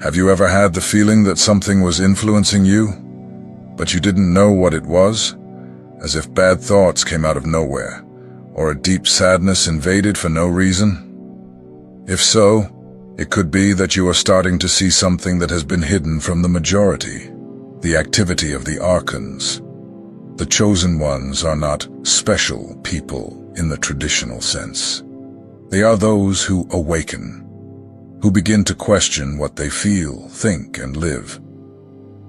Have you ever had the feeling that something was influencing you, but you didn't know what it was? As if bad thoughts came out of nowhere, or a deep sadness invaded for no reason? If so, it could be that you are starting to see something that has been hidden from the majority, the activity of the ARCHONS. The chosen ones are not special people in the traditional sense. They are those who awaken, who begin to question what they feel, think, and live.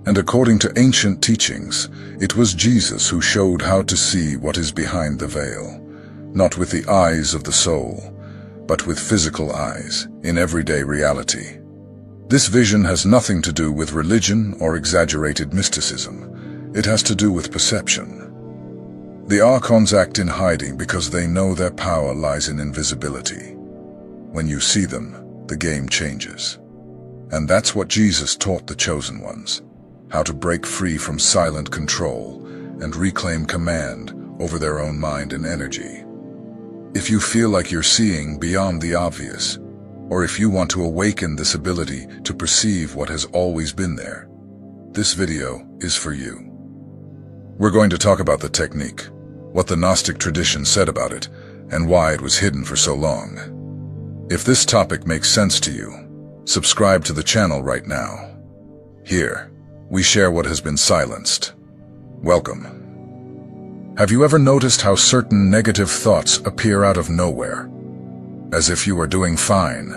And according to ancient teachings, it was Jesus who showed how to see what is behind the veil, not with the eyes of the soul, but with physical eyes, in everyday reality. This vision has nothing to do with religion or exaggerated mysticism. It has to do with perception. The ARCHONS act in hiding because they know their power lies in invisibility. When you see them, the game changes. And that's what Jesus taught the chosen ones, how to break free from silent control and reclaim command over their own mind and energy. If you feel like you're seeing beyond the obvious, or if you want to awaken this ability to perceive what has always been there, this video is for you. We're going to talk about the technique, what the Gnostic tradition said about it, and why it was hidden for so long. If this topic makes sense to you, subscribe to the channel right now. Here, we share what has been silenced. Welcome. Have you ever noticed how certain negative thoughts appear out of nowhere, as if you were doing fine,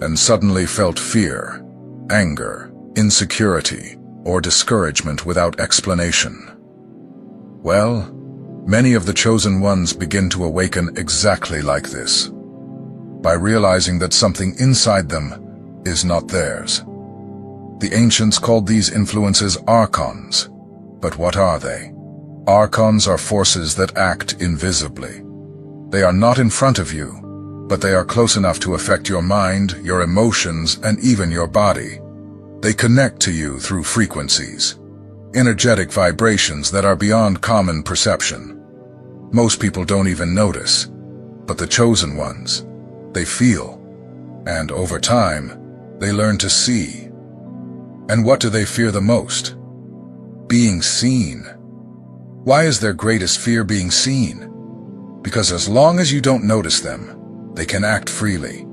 and suddenly felt fear, anger, insecurity, or discouragement without explanation? Well, many of the chosen ones begin to awaken exactly like this, by realizing that something inside them is not theirs. The ancients called these influences ARCHONS, but what are they? ARCHONS are forces that act invisibly. They are not in front of you, but they are close enough to affect your mind, your emotions, and even your body. They connect to you through frequencies, energetic vibrations that are beyond common perception. Most people don't even notice, but the chosen ones, they feel, and over time, they learn to see. And what do they fear the most? Being seen. Why is their greatest fear being seen? Because as long as you don't notice them, they can act freely.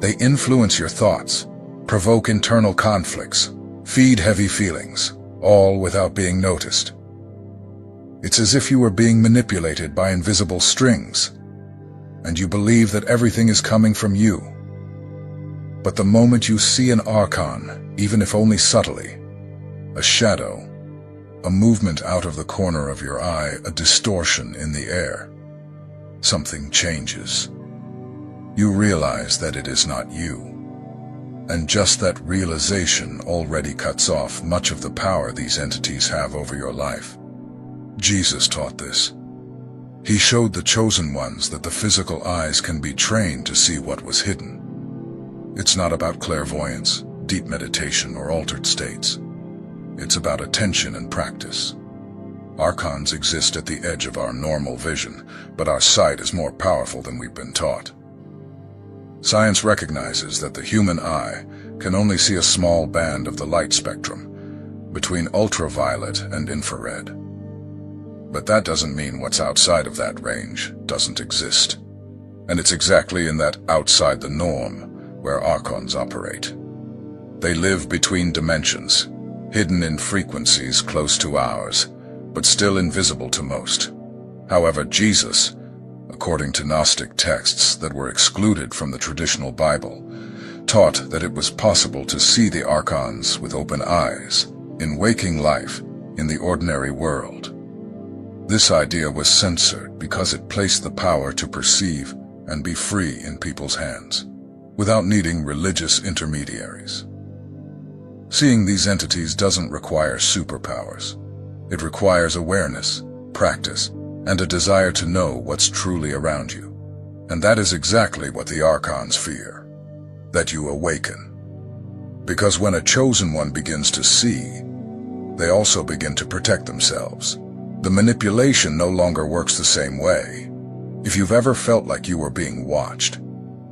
They influence your thoughts, provoke internal conflicts, feed heavy feelings, all without being noticed. It's as if you were being manipulated by invisible strings, and you believe that everything is coming from you. But the moment you see an ARCHON, even if only subtly, a shadow, a movement out of the corner of your eye, a distortion in the air, something changes. You realize that it is not you. And just that realization already cuts off much of the power these entities have over your life. Jesus taught this. He showed the chosen ones that the physical eyes can be trained to see what was hidden. It's not about clairvoyance, deep meditation, or altered states. It's about attention and practice. ARCHONS exist at the edge of our normal vision, but our sight is more powerful than we've been taught. Science recognizes that the human eye can only see a small band of the light spectrum, between ultraviolet and infrared. But that doesn't mean what's outside of that range doesn't exist. And it's exactly in that outside the norm where ARCHONS operate. They live between dimensions, hidden in frequencies close to ours, but still invisible to most. However, Jesus, according to Gnostic texts that were excluded from the traditional Bible, taught that it was possible to see the ARCHONS with open eyes, in waking life, in the ordinary world. This idea was censored because it placed the power to perceive and be free in people's hands, without needing religious intermediaries. Seeing these entities doesn't require superpowers. It requires awareness, practice, and a desire to know what's truly around you. And that is exactly what the ARCHONS fear, that you awaken. Because when a chosen one begins to see, they also begin to protect themselves. The manipulation no longer works the same way. If you've ever felt like you were being watched,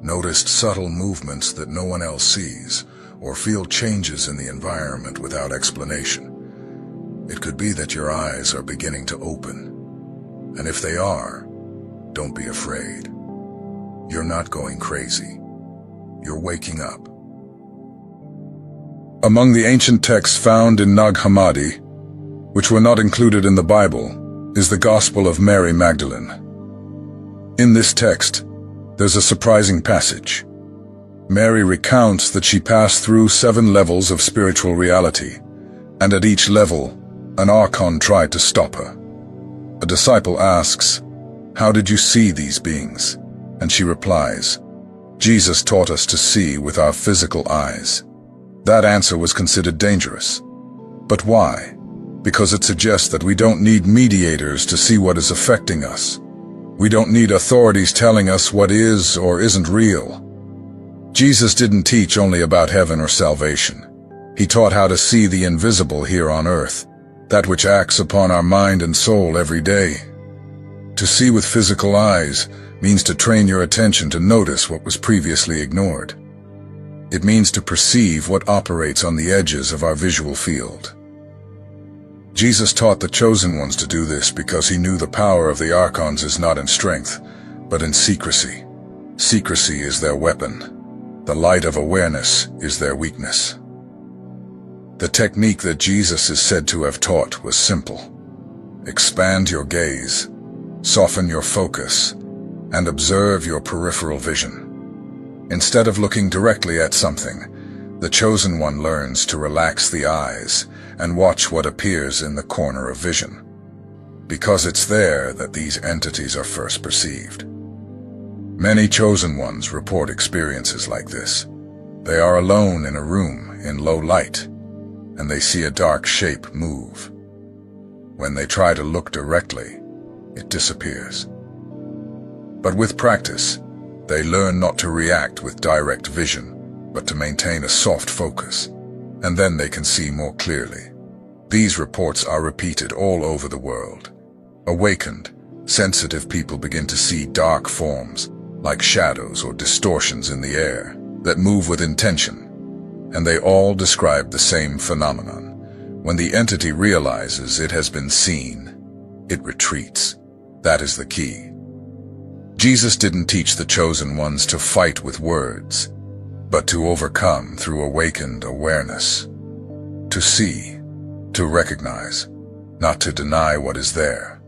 noticed subtle movements that no one else sees, or feel changes in the environment without explanation. It could be that your eyes are beginning to open. And if they are, don't be afraid. You're not going crazy. You're waking up. Among the ancient texts found in Nag Hammadi, which were not included in the Bible, is the Gospel of Mary Magdalene. In this text, there's a surprising passage. Mary recounts that she passed through 7 levels of spiritual reality, and at each level, an archon tried to stop her. A disciple asks, "How did you see these beings?" And she replies, "Jesus taught us to see with our physical eyes." That answer was considered dangerous. But why? Because it suggests that we don't need mediators to see what is affecting us. We don't need authorities telling us what is or isn't real. Jesus didn't teach only about heaven or salvation. He taught how to see the invisible here on earth, that which acts upon our mind and soul every day. To see with physical eyes means to train your attention to notice what was previously ignored. It means to perceive what operates on the edges of our visual field. Jesus taught the chosen ones to do this because he knew the power of the archons is not in strength, but in secrecy. Secrecy is their weapon. The light of awareness is their weakness. The technique that Jesus is said to have taught was simple. Expand your gaze, soften your focus, and observe your peripheral vision. Instead of looking directly at something, the chosen one learns to relax the eyes and watch what appears in the corner of vision, because it's there that these entities are first perceived. Many chosen ones report experiences like this. They are alone in a room in low light, and they see a dark shape move. When they try to look directly, it disappears. But with practice, they learn not to react with direct vision, but to maintain a soft focus, and then they can see more clearly. These reports are repeated all over the world. Awakened, sensitive people begin to see dark forms, like shadows or distortions in the air, that move with intention, and they all describe the same phenomenon. When the entity realizes it has been seen, it retreats. That is the key. Jesus didn't teach the chosen ones to fight with words, but to overcome through awakened awareness. To see, to recognize, not to deny what is there.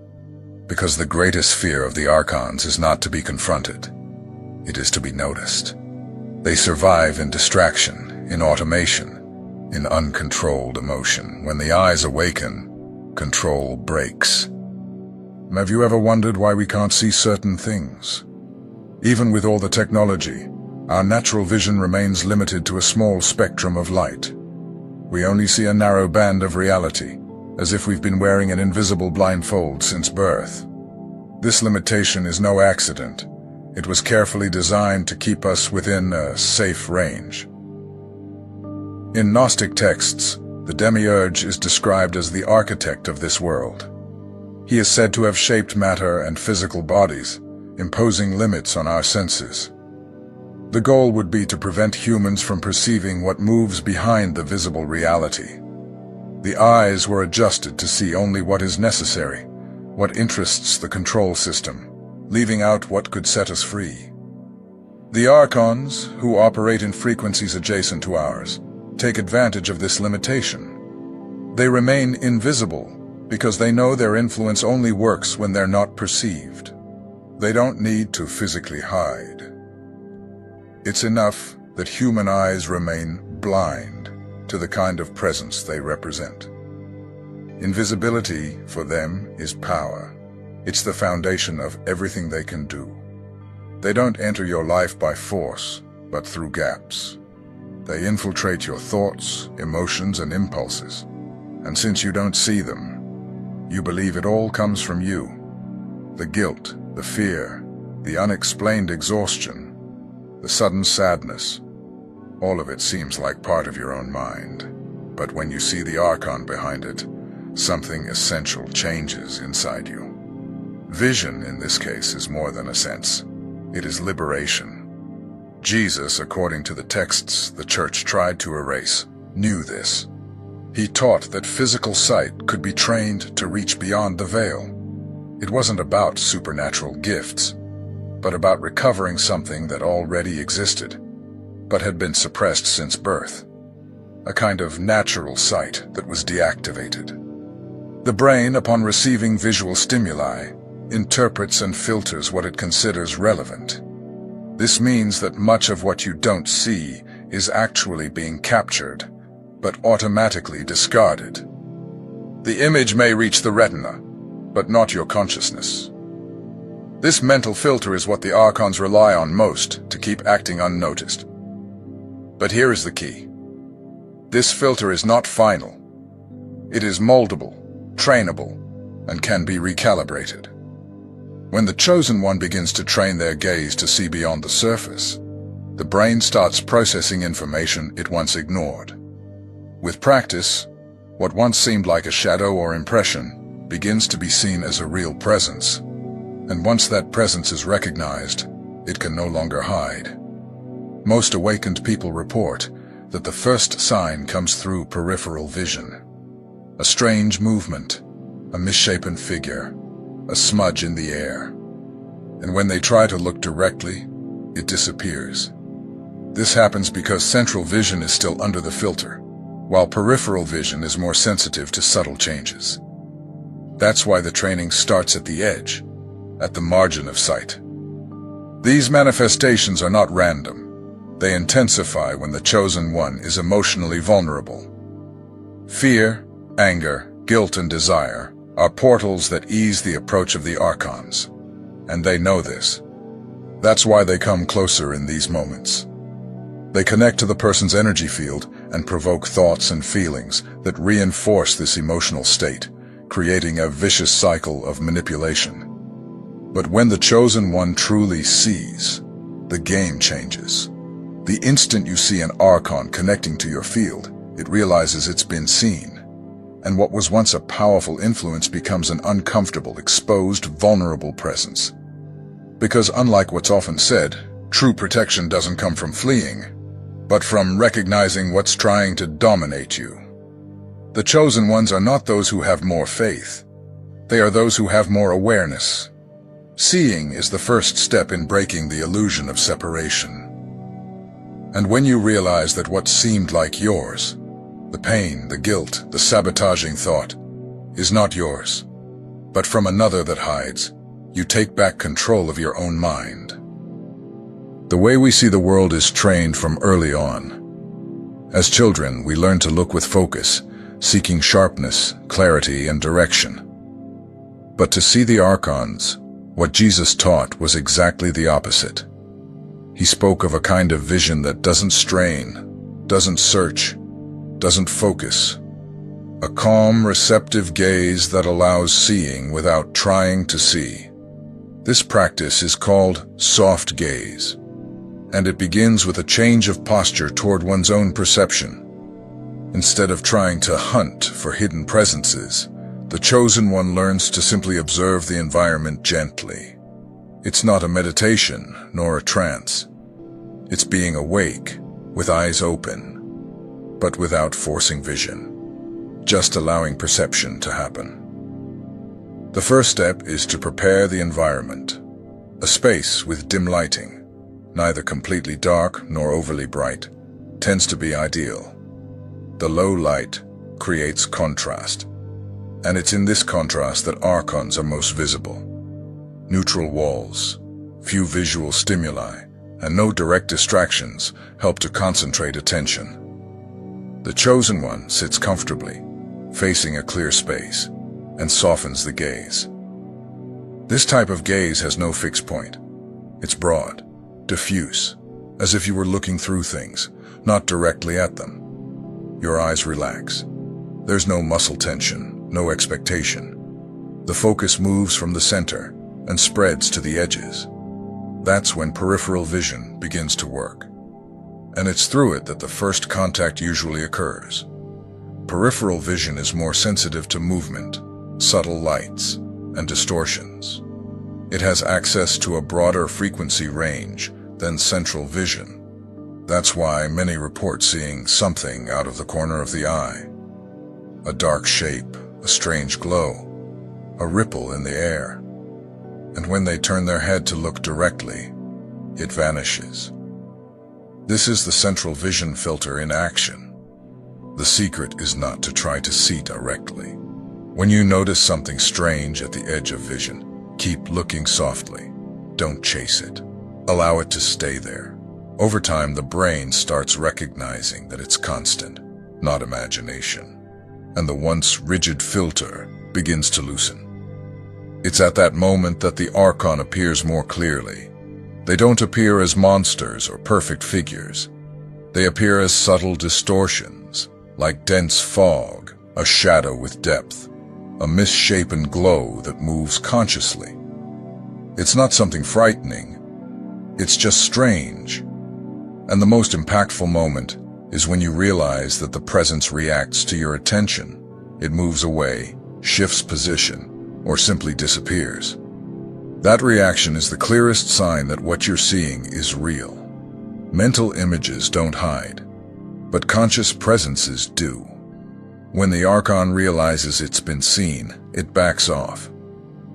Because the greatest fear of the archons is not to be confronted. It is to be noticed. They survive in distraction, in automation, in uncontrolled emotion. When the eyes awaken, control breaks. Have you ever wondered why we can't see certain things? Even with all the technology, our natural vision remains limited to a small spectrum of light. We only see a narrow band of reality, as if we've been wearing an invisible blindfold since birth. This limitation is no accident. It was carefully designed to keep us within a safe range. In Gnostic texts, the demiurge is described as the architect of this world. He is said to have shaped matter and physical bodies, imposing limits on our senses. The goal would be to prevent humans from perceiving what moves behind the visible reality. The eyes were adjusted to see only what is necessary, what interests the control system, leaving out what could set us free. The archons, who operate in frequencies adjacent to ours, take advantage of this limitation. They remain invisible because they know their influence only works when they're not perceived. They don't need to physically hide. It's enough that human eyes remain blind to the kind of presence they represent. Invisibility, for them, is power. It's the foundation of everything they can do. They don't enter your life by force, but through gaps. They infiltrate your thoughts, emotions, and impulses. And since you don't see them, you believe it all comes from you. The guilt, the fear, the unexplained exhaustion, the sudden sadness, all of it seems like part of your own mind. But when you see the archon behind it, something essential changes inside you. Vision, in this case, is more than a sense. It is liberation. Jesus, according to the texts the church tried to erase, knew this. He taught that physical sight could be trained to reach beyond the veil. It wasn't about supernatural gifts, but about recovering something that already existed, but had been suppressed since birth. A kind of natural sight that was deactivated. The brain, upon receiving visual stimuli, interprets and filters what it considers relevant. This means that much of what you don't see is actually being captured, but automatically discarded. The image may reach the retina, but not your consciousness. This mental filter is what the ARCHONS rely on most to keep acting unnoticed. But here is the key. This filter is not final. It is moldable, trainable, and can be recalibrated. When the chosen one begins to train their gaze to see beyond the surface, the brain starts processing information it once ignored. With practice, what once seemed like a shadow or impression begins to be seen as a real presence, and once that presence is recognized, it can no longer hide. Most awakened people report that the first sign comes through peripheral vision. A strange movement, a misshapen figure, a smudge in the air. And when they try to look directly, it disappears. This happens because central vision is still under the filter, while peripheral vision is more sensitive to subtle changes. That's why the training starts at the edge, at the margin of sight. These manifestations are not random. They intensify when the chosen one is emotionally vulnerable. Fear, anger, guilt, and desire are portals that ease the approach of the ARCHONS, and they know this. That's why they come closer in these moments. They connect to the person's energy field and provoke thoughts and feelings that reinforce this emotional state, creating a vicious cycle of manipulation. But when the chosen one truly sees, the game changes. The instant you see an ARCHON connecting to your field, it realizes it's been seen. And what was once a powerful influence becomes an uncomfortable, exposed, vulnerable presence. Because unlike what's often said, true protection doesn't come from fleeing, but from recognizing what's trying to dominate you. The chosen ones are not those who have more faith. They are those who have more awareness. Seeing is the first step in breaking the illusion of separation. And when you realize that what seemed like yours, the pain, the guilt, the sabotaging thought, is not yours, but from another that hides, you take back control of your own mind. The way we see the world is trained from early on. As children, we learn to look with focus, seeking sharpness, clarity, and direction. But to see the ARCHONS, what Jesus taught was exactly the opposite. He spoke of a kind of vision that doesn't strain, doesn't search, doesn't focus. A calm, receptive gaze that allows seeing without trying to see. This practice is called soft gaze, and it begins with a change of posture toward one's own perception. Instead of trying to hunt for hidden presences, the chosen one learns to simply observe the environment gently. It's not a meditation, nor a trance. It's being awake, with eyes open, but without forcing vision, just allowing perception to happen. The first step is to prepare the environment, a space with dim lighting, neither completely dark nor overly bright, tends to be ideal. The low light creates contrast, and it's in this contrast that ARCHONS are most visible. Neutral walls, few visual stimuli, and no direct distractions help to concentrate attention. The chosen one sits comfortably, facing a clear space, and softens the gaze. This type of gaze has no fixed point. It's broad, diffuse, as if you were looking through things, not directly at them. Your eyes relax. There's no muscle tension, no expectation. The focus moves from the center and spreads to the edges. That's when peripheral vision begins to work. And it's through it that the first contact usually occurs. Peripheral vision is more sensitive to movement, subtle lights, and distortions. It has access to a broader frequency range then central vision. That's why many report seeing something out of the corner of the eye. A dark shape, a strange glow, a ripple in the air. And when they turn their head to look directly, it vanishes. This is the central vision filter in action. The secret is not to try to see directly. When you notice something strange at the edge of vision, keep looking softly. Don't chase it. Allow it to stay there. Over time, the brain starts recognizing that it's constant, not imagination. And the once rigid filter begins to loosen. It's at that moment that the Archon appears more clearly. They don't appear as monsters or perfect figures. They appear as subtle distortions, like dense fog, a shadow with depth, a misshapen glow that moves consciously. It's not something frightening. It's just strange. And the most impactful moment is when you realize that the presence reacts to your attention. It moves away, shifts position, or simply disappears. That reaction is the clearest sign that what you're seeing is real. Mental images don't hide, but conscious presences do. When the Archon realizes it's been seen, it backs off.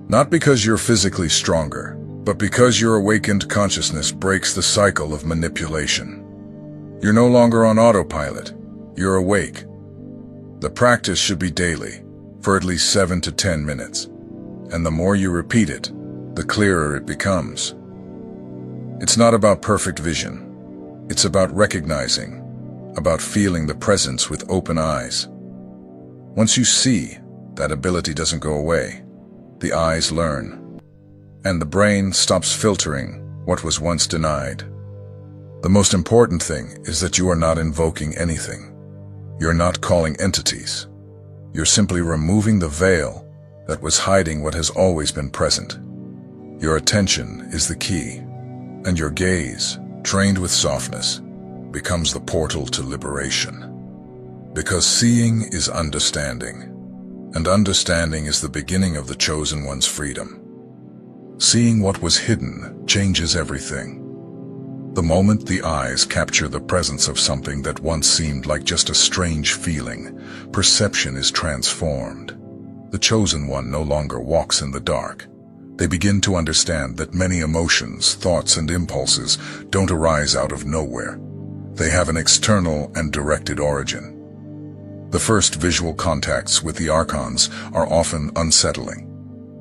Not because you're physically stronger, but because your awakened consciousness breaks the cycle of manipulation. You're no longer on autopilot. You're awake. The practice should be daily, for at least 7 to 10 minutes. And the more you repeat it, the clearer it becomes. It's not about perfect vision. It's about recognizing, about feeling the presence with open eyes. Once you see, that ability doesn't go away. The eyes learn. And the brain stops filtering what was once denied. The most important thing is that you are not invoking anything. You're not calling entities. You're simply removing the veil that was hiding what has always been present. Your attention is the key, and your gaze, trained with softness, becomes the portal to liberation. Because seeing is understanding, and understanding is the beginning of the Chosen One's freedom. Seeing what was hidden changes everything. The moment the eyes capture the presence of something that once seemed like just a strange feeling, perception is transformed. The Chosen One no longer walks in the dark. They begin to understand that many emotions, thoughts, and impulses don't arise out of nowhere. They have an external and directed origin. The first visual contacts with the Archons are often unsettling.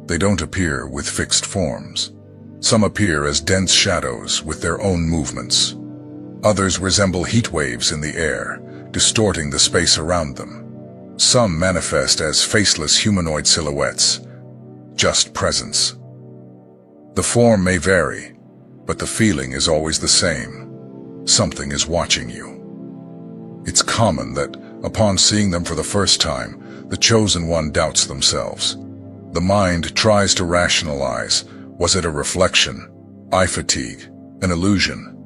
They don't appear with fixed forms. Some appear as dense shadows with their own movements. Others resemble heat waves in the air, distorting the space around them. Some manifest as faceless humanoid silhouettes, just presence. The form may vary, but the feeling is always the same. Something is watching you. It's common that, upon seeing them for the first time, the Chosen One doubts themselves. The mind tries to rationalize. Was it a reflection, eye fatigue, an illusion?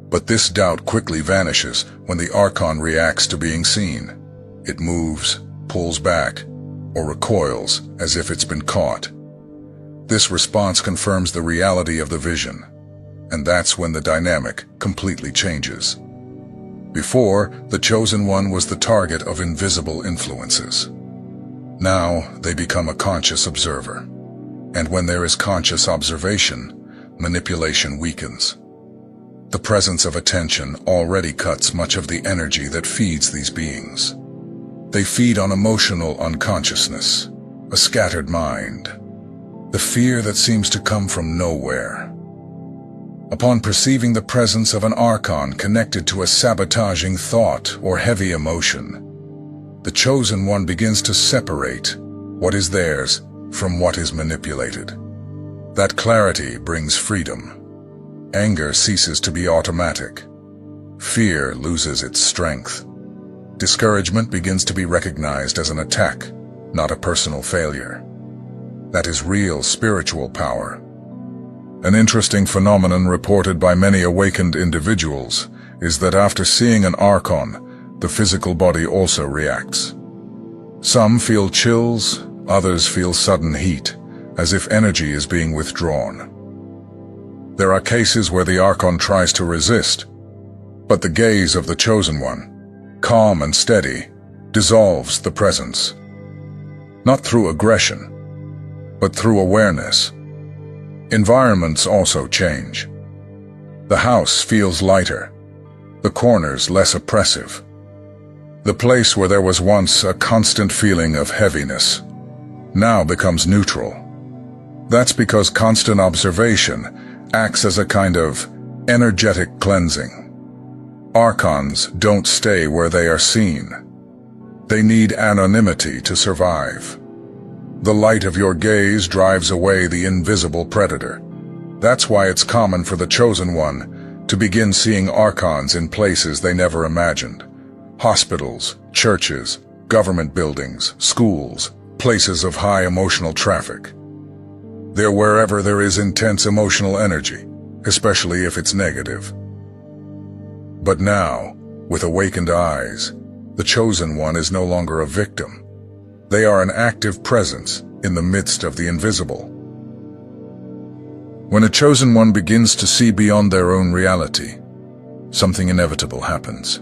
But this doubt quickly vanishes when the Archon reacts to being seen. It moves, pulls back, or recoils as if it's been caught. This response confirms the reality of the vision, and that's when the dynamic completely changes. Before, the Chosen One was the target of invisible influences. Now, they become a conscious observer. And when there is conscious observation, manipulation weakens. The presence of attention already cuts much of the energy that feeds these beings. They feed on emotional unconsciousness, a scattered mind, the fear that seems to come from nowhere. Upon perceiving the presence of an Archon connected to a sabotaging thought or heavy emotion, the Chosen One begins to separate what is theirs from what is manipulated. That clarity brings freedom. Anger ceases to be automatic. Fear loses its strength. Discouragement begins to be recognized as an attack, not a personal failure. That is real spiritual power. An interesting phenomenon reported by many awakened individuals is that after seeing an Archon, the physical body also reacts. Some feel chills, others feel sudden heat, as if energy is being withdrawn. There are cases where the Archon tries to resist, but the gaze of the Chosen One, calm and steady, dissolves the presence. Not through aggression, but through awareness. Environments also change. The house feels lighter, the corners less oppressive. The place where there was once a constant feeling of heaviness now becomes neutral. That's because constant observation acts as a kind of energetic cleansing. Archons don't stay where they are seen. They need anonymity to survive. The light of your gaze drives away the invisible predator. That's why it's common for the Chosen One to begin seeing Archons in places they never imagined. Hospitals, churches, government buildings, schools, places of high emotional traffic. They're wherever there is intense emotional energy, especially if it's negative. But now, with awakened eyes, the Chosen One is no longer a victim. They are an active presence in the midst of the invisible. When a Chosen One begins to see beyond their own reality, something inevitable happens.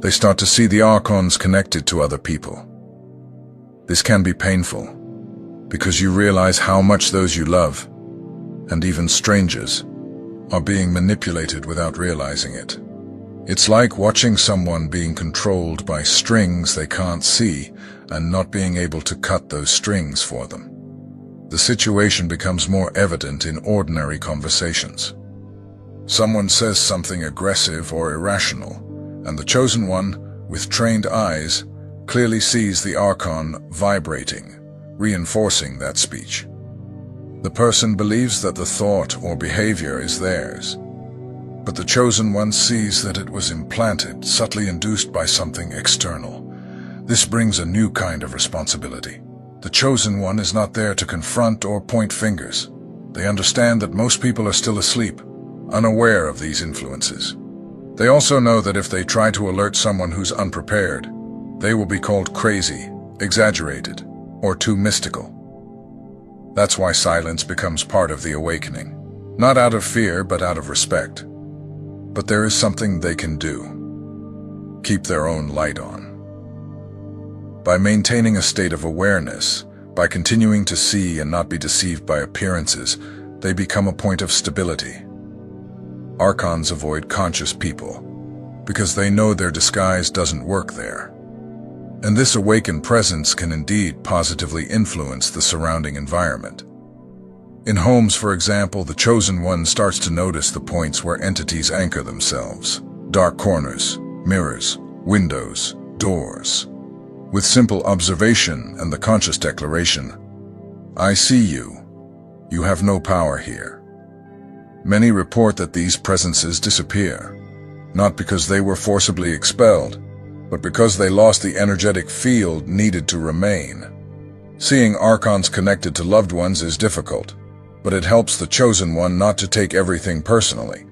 They start to see the Archons connected to other people. This can be painful, because you realize how much those you love, and even strangers, are being manipulated without realizing it. It's like watching someone being controlled by strings they can't see and not being able to cut those strings for them. The situation becomes more evident in ordinary conversations. Someone says something aggressive or irrational, and the Chosen One, with trained eyes, clearly sees the Archon vibrating, reinforcing that speech. The person believes that the thought or behavior is theirs, but the Chosen One sees that it was implanted, subtly induced by something external. This brings a new kind of responsibility. The Chosen One is not there to confront or point fingers. They understand that most people are still asleep, unaware of these influences. They also know that if they try to alert someone who's unprepared, they will be called crazy, exaggerated, or too mystical. That's why silence becomes part of the awakening. Not out of fear, but out of respect. But there is something they can do. Keep their own light on. By maintaining a state of awareness, by continuing to see and not be deceived by appearances, they become a point of stability. Archons avoid conscious people, because they know their disguise doesn't work there. And this awakened presence can indeed positively influence the surrounding environment. In homes, for example, the Chosen One starts to notice the points where entities anchor themselves. Dark corners, mirrors, windows, doors. With simple observation and the conscious declaration, "I see you. You have no power here." Many report that these presences disappear, not because they were forcibly expelled, but because they lost the energetic field needed to remain. Seeing Archons connected to loved ones is difficult, but it helps the Chosen One not to take everything personally.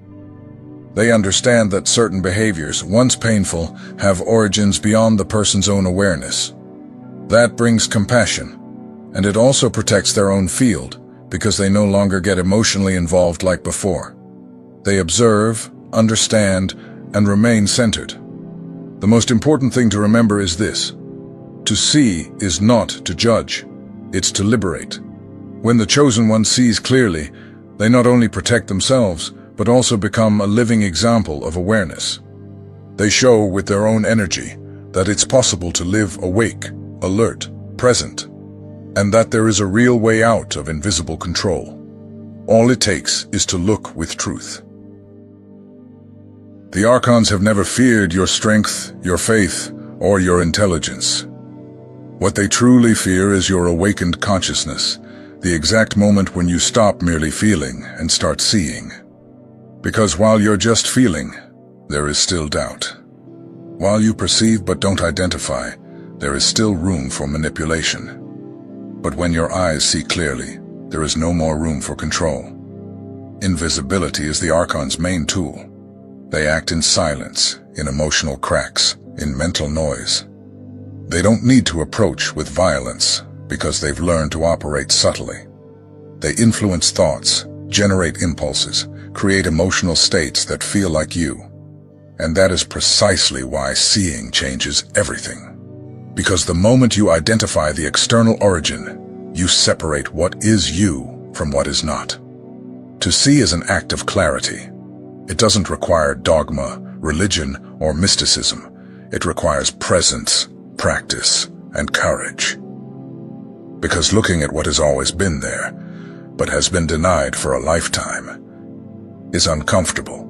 They understand that certain behaviors, once painful, have origins beyond the person's own awareness. That brings compassion, and it also protects their own field, because they no longer get emotionally involved like before. They observe, understand, and remain centered. The most important thing to remember is this: to see is not to judge, it's to liberate. When the Chosen One sees clearly, they not only protect themselves, but also become a living example of awareness. They show with their own energy that it's possible to live awake, alert, present, and that there is a real way out of invisible control. All it takes is to look with truth. The Archons have never feared your strength, your faith, or your intelligence. What they truly fear is your awakened consciousness, the exact moment when you stop merely feeling and start seeing. Because while you're just feeling, there is still doubt. While you perceive but don't identify, there is still room for manipulation. But when your eyes see clearly, there is no more room for control. Invisibility is the Archon's main tool. They act in silence, in emotional cracks, in mental noise. They don't need to approach with violence because they've learned to operate subtly. They influence thoughts, generate impulses, create emotional states that feel like you. And that is precisely why seeing changes everything. Because the moment you identify the external origin, you separate what is you from what is not. To see is an act of clarity. It doesn't require dogma, religion, or mysticism. It requires presence, practice, and courage. Because looking at what has always been there, but has been denied for a lifetime, is uncomfortable.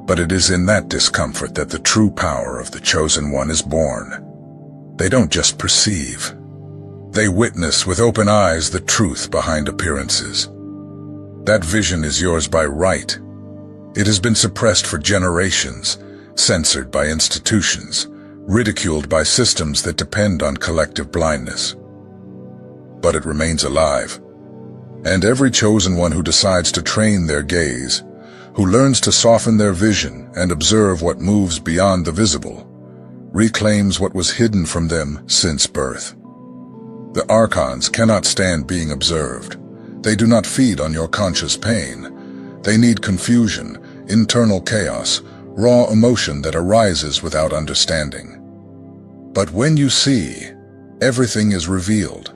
But it is in that discomfort that the true power of the chosen one is born. They don't just perceive. They witness with open eyes the truth behind appearances. That vision is yours by right. It has been suppressed for generations, censored by institutions, ridiculed by systems that depend on collective blindness. But it remains alive. And every chosen one who decides to train their gaze, who learns to soften their vision and observe what moves beyond the visible, reclaims what was hidden from them since birth. The ARCHONS cannot stand being observed. They do not feed on your conscious pain. They need confusion, internal chaos, raw emotion that arises without understanding. But when you see, everything is revealed.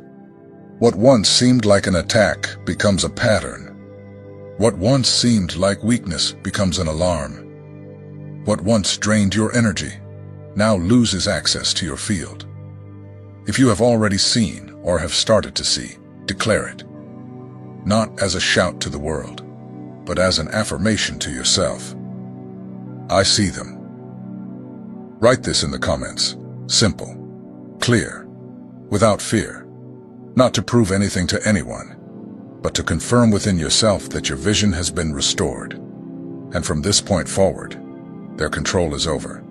What once seemed like an attack becomes a pattern. What once seemed like weakness becomes an alarm. What once drained your energy now loses access to your field. If you have already seen or have started to see, declare it. Not as a shout to the world, but as an affirmation to yourself. I see them. Write this in the comments. Simple, clear, without fear. Not to prove anything to anyone, but to confirm within yourself that your vision has been restored. And from this point forward, their control is over.